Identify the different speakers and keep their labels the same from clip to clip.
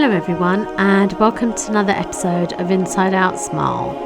Speaker 1: Hello everyone, and welcome to another episode of Inside Out Smile.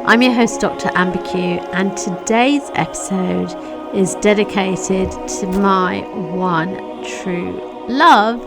Speaker 1: I'm your host Dr. Amber Q, and today's episode is dedicated to my one true love,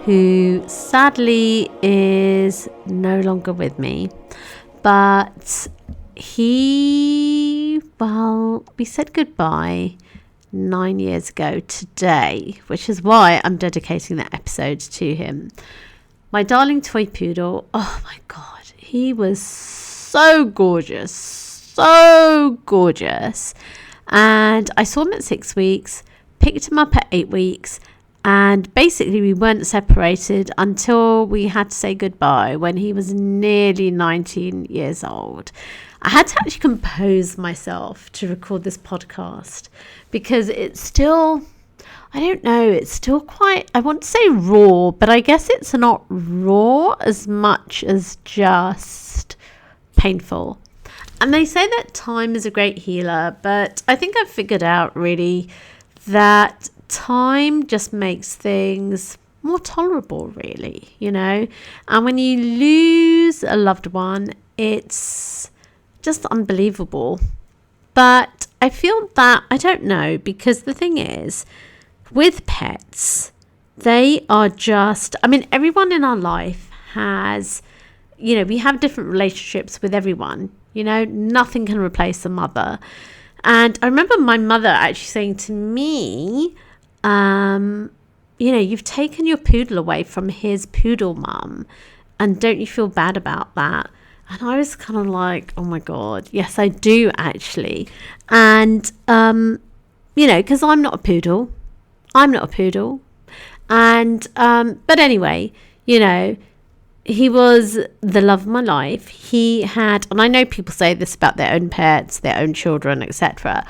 Speaker 1: who sadly is no longer with me. But we said goodbye 9 years ago today, which is why I'm dedicating that episode to him. My darling toy poodle, oh my God, he was so gorgeous. And I saw him at 6 weeks, picked him up at 8 weeks, and basically we weren't separated until we had to say goodbye when he was nearly 19 years old. I had to actually compose myself to record this podcast because it's still, it's still quite, I want to say raw, but I guess it's not raw as much as just painful. And they say that time is a great healer, but I think I've figured out really that time just makes things more tolerable, really, and when you lose a loved one, it's just unbelievable. But I feel that, I don't know, because the thing is, with pets, they are just, everyone in our life has, we have different relationships with everyone, nothing can replace a mother. And I remember my mother actually saying to me, you've taken your poodle away from his poodle mum, and don't you feel bad about that? And I was kind of like, oh my God, yes, I do actually. And, because I'm not a poodle. And, but anyway, he was the love of my life. He had, and I know people say this about their own pets, their own children, etc.,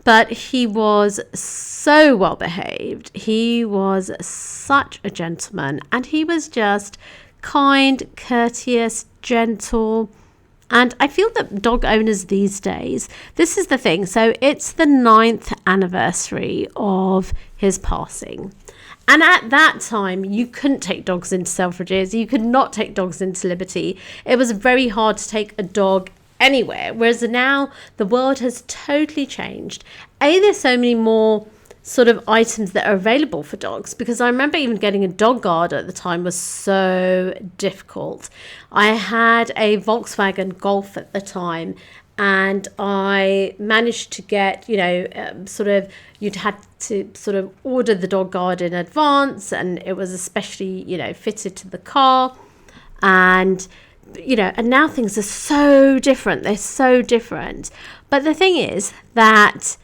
Speaker 1: but he was so well behaved. He was such a gentleman, and he was just kind, courteous, gentle. And I feel that dog owners these days, this is the thing. So it's the 9th anniversary of his passing. And at that time, you couldn't take dogs into Selfridges. You could not take dogs into Liberty. It was very hard to take a dog anywhere. Whereas now the world has totally changed. There's so many more sort of items that are available for dogs, because I remember even getting a dog guard at the time was so difficult. I had a Volkswagen Golf at the time, and I managed to get, you'd had to sort of order the dog guard in advance, and it was especially, fitted to the car. And, and now things are so different. They're so different. But the thing is that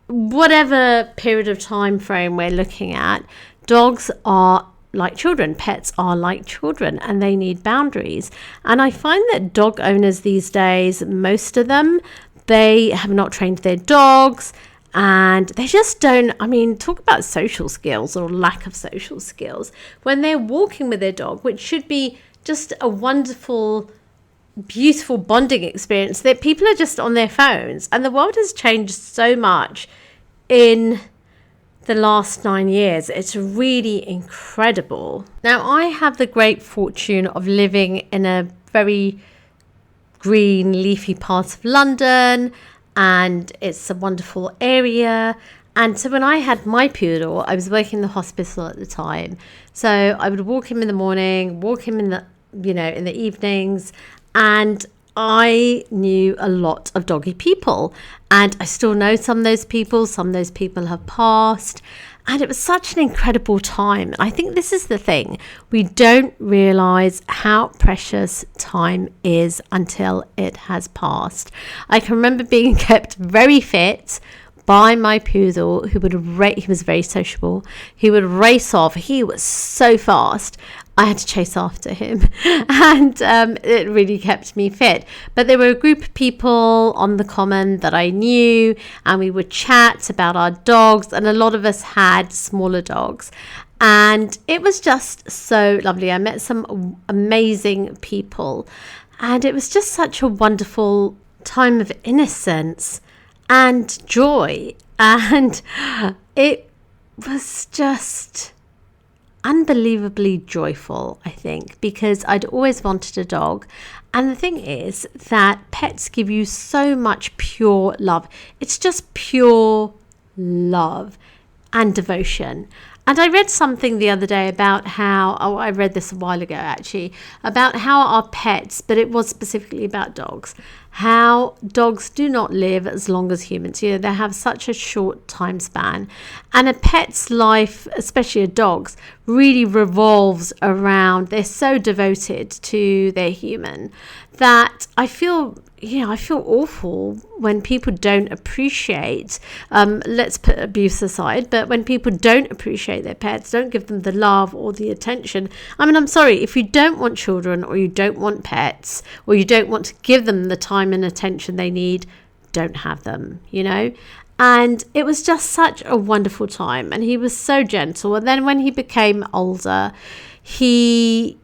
Speaker 1: whatever period of time frame we're looking at, dogs are like children, pets are like children, and they need boundaries. And I find that dog owners these days, most of them, they have not trained their dogs, and they just don't, talk about social skills or lack of social skills. When they're walking with their dog, which should be just a wonderful, beautiful bonding experience, that people are just on their phones. And the world has changed so much in the last 9 years. It's really incredible. Now, I have the great fortune of living in a very green, leafy part of London, and it's a wonderful area. And so when I had my poodle, I was working in the hospital at the time. So I would walk him in the morning, walk him in the, in the evenings, and I knew a lot of doggy people, and I still know some of those people. Some of those people have passed, and it was such an incredible time. I think this is the thing. We don't realize how precious time is until it has passed. I can remember being kept very fit by my poodle, who would he was very sociable. He would race off. He was so fast. I had to chase after him, and it really kept me fit. But there were a group of people on the common that I knew, and we would chat about our dogs, and a lot of us had smaller dogs, and it was just so lovely. I met some amazing people, and it was just such a wonderful time of innocence and joy, and it was just unbelievably joyful, I think, because I'd always wanted a dog. And the thing is that pets give you so much pure love. It's just pure love and devotion. And I read something the other day about how, I read this a while ago actually, about how our pets, but it was specifically about dogs, how dogs do not live as long as humans. You know, they have such a short time span. And a pet's life, especially a dog's, really revolves around, they're so devoted to their human that I feel awful when people don't appreciate, let's put abuse aside, but when people don't appreciate their pets, don't give them the love or the attention. I mean, I'm sorry, if you don't want children or you don't want pets or you don't want to give them the time and attention they need, don't have them, you know. And it was just such a wonderful time. And he was so gentle. And then when he became older, he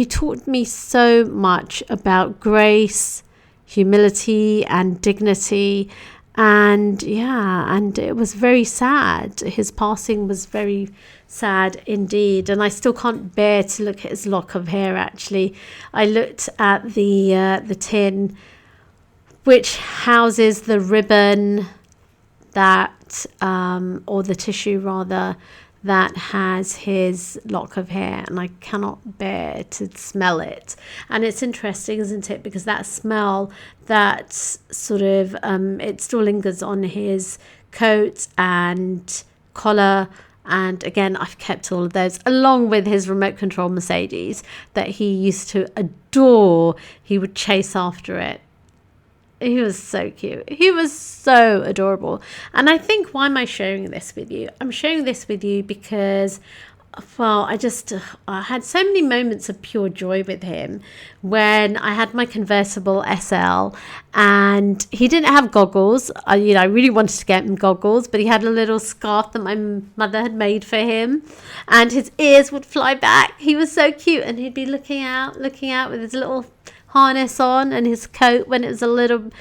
Speaker 1: taught me so much about grace, humility and dignity. And it was very sad. His passing was very sad indeed. And I still can't bear to look at his lock of hair, actually. I looked at the tin, which houses the ribbon that, or the tissue rather, that has his lock of hair, and I cannot bear to smell it. And it's interesting, isn't it, because that smell, that sort of it still lingers on his coat and collar. And again, I've kept all of those, along with his remote control Mercedes that he used to adore. He would chase after it. He was so cute. He was so adorable. And I think, why am I sharing this with you? I'm sharing this with you because, well, I had so many moments of pure joy with him when I had my convertible SL and he didn't have goggles. I really wanted to get him goggles, but he had a little scarf that my mother had made for him and his ears would fly back. He was so cute, and he'd be looking out with his little harness on and his coat when it was a little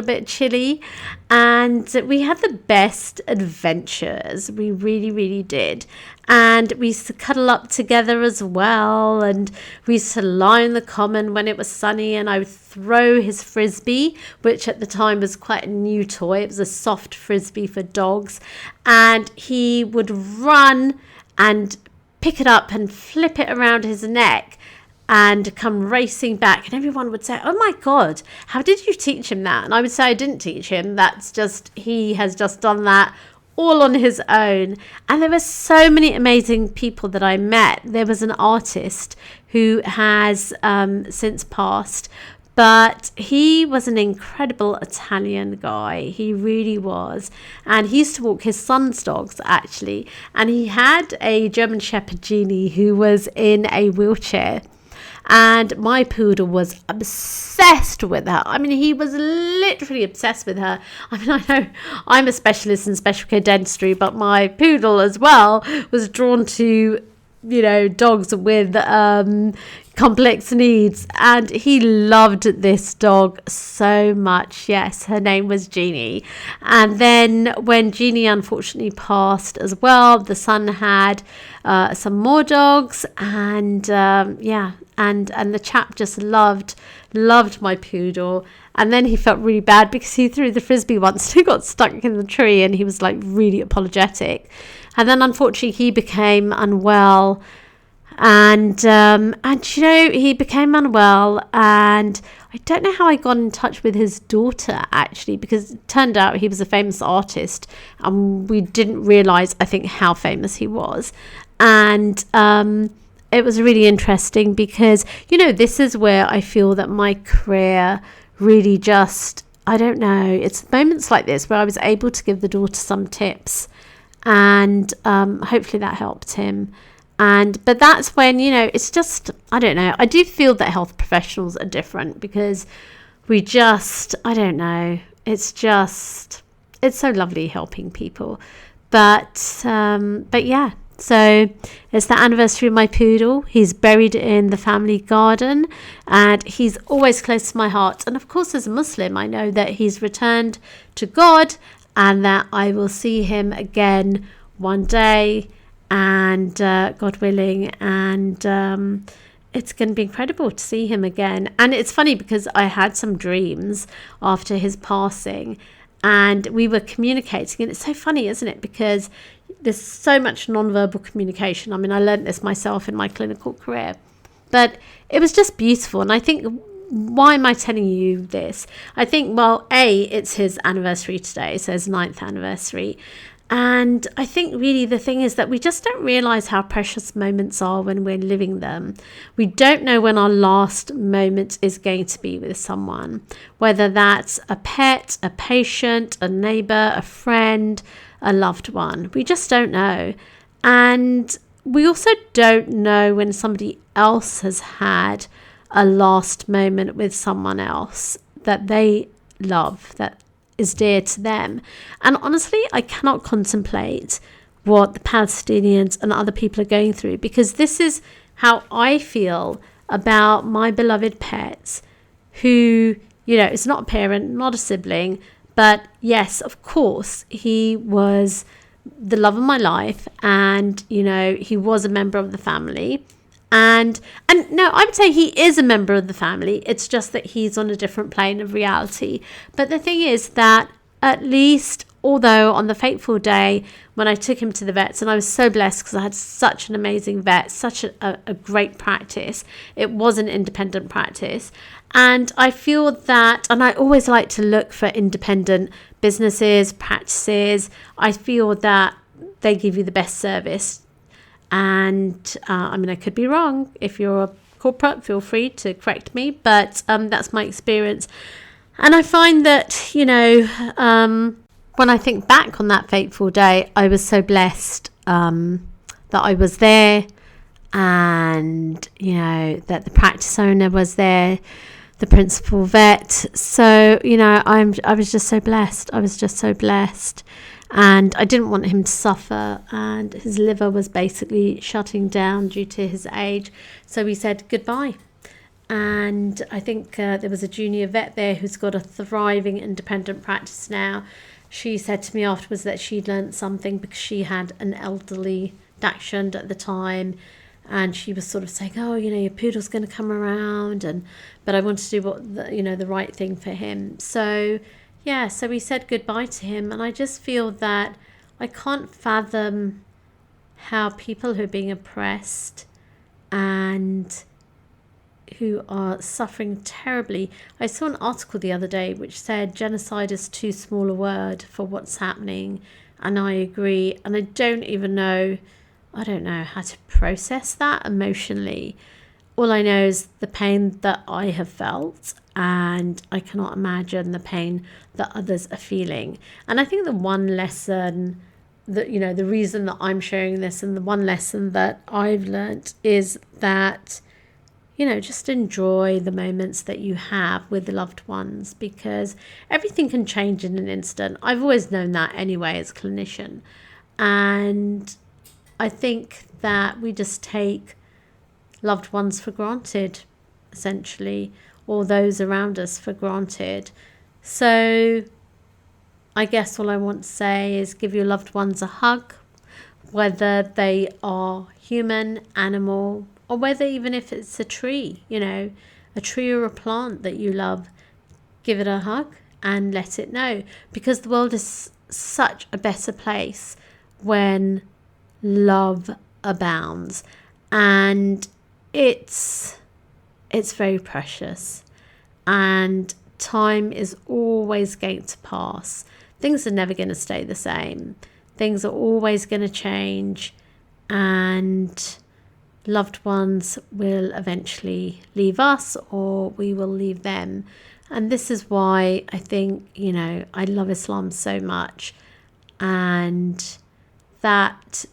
Speaker 1: bit chilly. And we had the best adventures. We really, really did. And we used to cuddle up together as well, and we used to lie on the common when it was sunny, and I would throw his frisbee, which at the time was quite a new toy. It was a soft frisbee for dogs, and he would run and pick it up and flip it around his neck and come racing back, and everyone would say, "Oh my God, how did you teach him that?" And I would say, I didn't teach him. He has just done that all on his own. And there were so many amazing people that I met. There was an artist who has since passed, but he was an incredible Italian guy. He really was. And he used to walk his son's dogs, actually. And he had a German Shepherd, Jeannie, who was in a wheelchair. And my poodle was obsessed with her. I mean, he was literally obsessed with her. I mean, I know I'm a specialist in special care dentistry, but my poodle as well was drawn to, dogs with complex needs. And he loved this dog so much. Yes, her name was Jeannie. And then when Jeannie unfortunately passed as well, the son had some more dogs, and and the chap just loved my poodle. And then he felt really bad because he threw the frisbee once and it got stuck in the tree, and he was like really apologetic. And then unfortunately he became unwell, and he became unwell, and I don't know how I got in touch with his daughter, actually, because it turned out he was a famous artist, and we didn't realize, I think, how famous he was. And it was really interesting because, this is where I feel that my career really just, I don't know, it's moments like this where I was able to give the daughter some tips, and hopefully that helped him. But that's when, it's just, I don't know, I do feel that health professionals are different because we just, I don't know, it's so lovely helping people. But yeah. So it's the anniversary of my poodle. He's buried in the family garden, and he's always close to my heart. And of course, as a Muslim, I know that he's returned to God and that I will see him again one day. and God willing, and it's going to be incredible to see him again. And it's funny because I had some dreams after his passing, and we were communicating, and it's so funny, isn't it? Because there's so much non-verbal communication. I mean, I learned this myself in my clinical career, but it was just beautiful. And I think, why am I telling you this? I think, well, it's his anniversary today, so his 9th anniversary. And I think really the thing is that we just don't realize how precious moments are when we're living them. We don't know when our last moment is going to be with someone, whether that's a pet, a patient, a neighbor, a friend, a loved one. We just don't know. And we also don't know when somebody else has had a last moment with someone else that they love, that is dear to them. And honestly, I cannot contemplate what the Palestinians and other people are going through, because this is how I feel about my beloved pets, who, is not a parent, not a sibling, but yes, of course, he was the love of my life, and he was a member of the family. And no, I would say he is a member of the family. It's just that he's on a different plane of reality. But the thing is that, at least, although on the fateful day when I took him to the vets, and I was so blessed because I had such an amazing vet, such a great practice. It was an independent practice. And I feel that, and I always like to look for independent businesses, practices. I feel that they give you the best service. And I could be wrong. If you're a corporate, feel free to correct me, but that's my experience. And I find that, when I think back on that fateful day, I was so blessed that I was there, and, that the practice owner was there, the principal vet. So, I was just so blessed. I was just so blessed. And I didn't want him to suffer, and his liver was basically shutting down due to his age. So we said goodbye. And I think there was a junior vet there who's got a thriving independent practice now. She said to me afterwards that she'd learnt something because she had an elderly dachshund at the time. And she was sort of saying, your poodle's going to come around. But I wanted to do the right thing for him. So we said goodbye to him, and I just feel that I can't fathom how people who are being oppressed and who are suffering terribly. I saw an article the other day which said genocide is too small a word for what's happening, and I agree. And I don't know how to process that emotionally. All I know is the pain that I have felt, and I cannot imagine the pain that others are feeling. And I think the one lesson that, the reason that I'm sharing this, and the one lesson that I've learnt, is that, just enjoy the moments that you have with the loved ones, because everything can change in an instant. I've always known that anyway as a clinician. And I think that we just take loved ones for granted, essentially, or those around us for granted. So I guess all I want to say is give your loved ones a hug, whether they are human, animal, or whether even if it's a tree, a tree or a plant that you love, give it a hug and let it know, because the world is such a better place when love abounds. And it's very precious, and time is always going to pass. Things are never going to stay the same. Things are always going to change, and loved ones will eventually leave us, or we will leave them. And this is why I think, I love Islam so much, and that,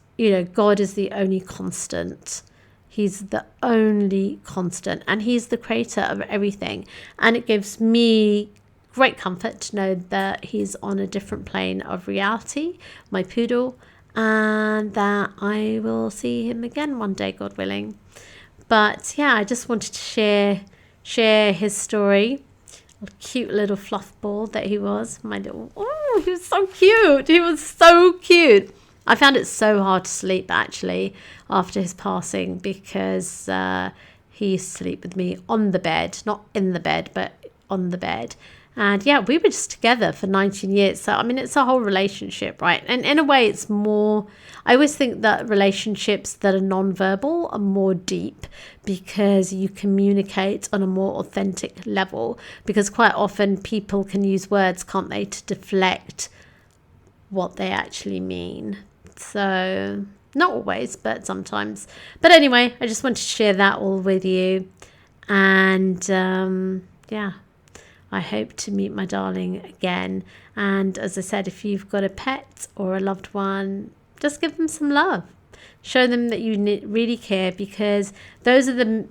Speaker 1: God is the only constant. He's the only constant, and he's the creator of everything. And it gives me great comfort to know that he's on a different plane of reality, my poodle, and that I will see him again one day, God willing. But yeah, I just wanted to share his story. A cute little fluff ball that he was. He was so cute. He was so cute. I found it so hard to sleep actually after his passing, because he used to sleep with me on the bed, not in the bed, but on the bed. And yeah, we were just together for 19 years. So, I mean, it's a whole relationship, right? And in a way, it's more, I always think that relationships that are non-verbal are more deep, because you communicate on a more authentic level. Because quite often people can use words, can't they, to deflect what they actually mean. So, not always, but sometimes. But anyway, I just wanted to share that all with you. And yeah. I hope to meet my darling again. And as I said, if you've got a pet or a loved one, just give them some love. Show them that you really care, because those are the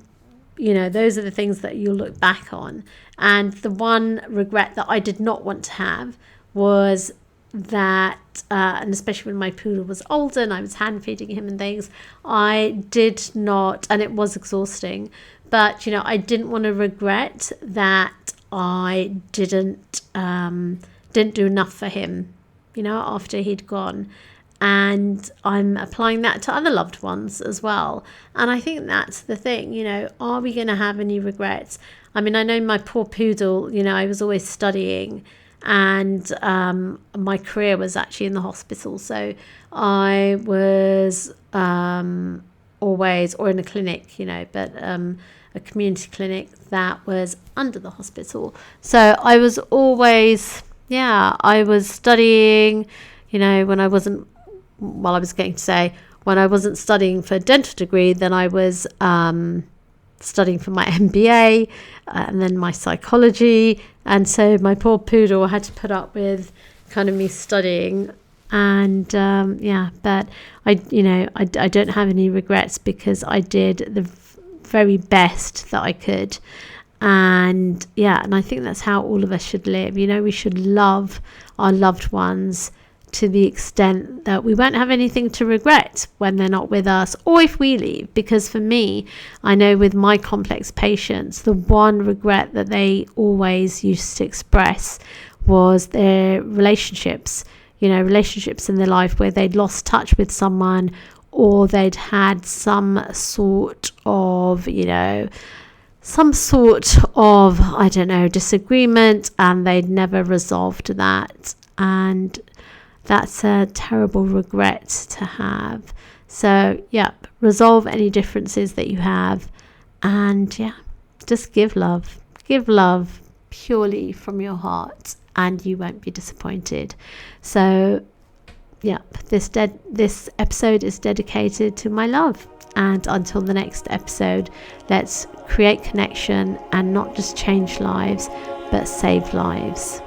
Speaker 1: things that you'll look back on. And the one regret that I did not want to have was that, and especially when my poodle was older and I was hand feeding him and things, I did not, and it was exhausting, but I didn't want to regret that I didn't do enough for him, after he'd gone. And I'm applying that to other loved ones as well. And I think that's the thing, are we going to have any regrets? I mean, I know my poor poodle, I was always studying, and my career was actually in the hospital. So I was always, or in a clinic, but a community clinic that was under the hospital. So I was always, I was studying, when I wasn't studying for a dental degree, then I was studying for my MBA and then my psychology. And so my poor poodle had to put up with kind of me studying. And but I don't have any regrets, because I did the very best that I could. And I think that's how all of us should live. We should love our loved ones to the extent that we won't have anything to regret when they're not with us, or if we leave. Because for me, I know with my complex patients, the one regret that they always used to express was their relationships, relationships in their life where they'd lost touch with someone, or they'd had some sort of, disagreement, and they'd never resolved that. And that's a terrible regret to have. So, resolve any differences that you have, and just give love. Give love purely from your heart, and you won't be disappointed. So, this episode is dedicated to my love. And until the next episode, let's create connection and not just change lives, but save lives.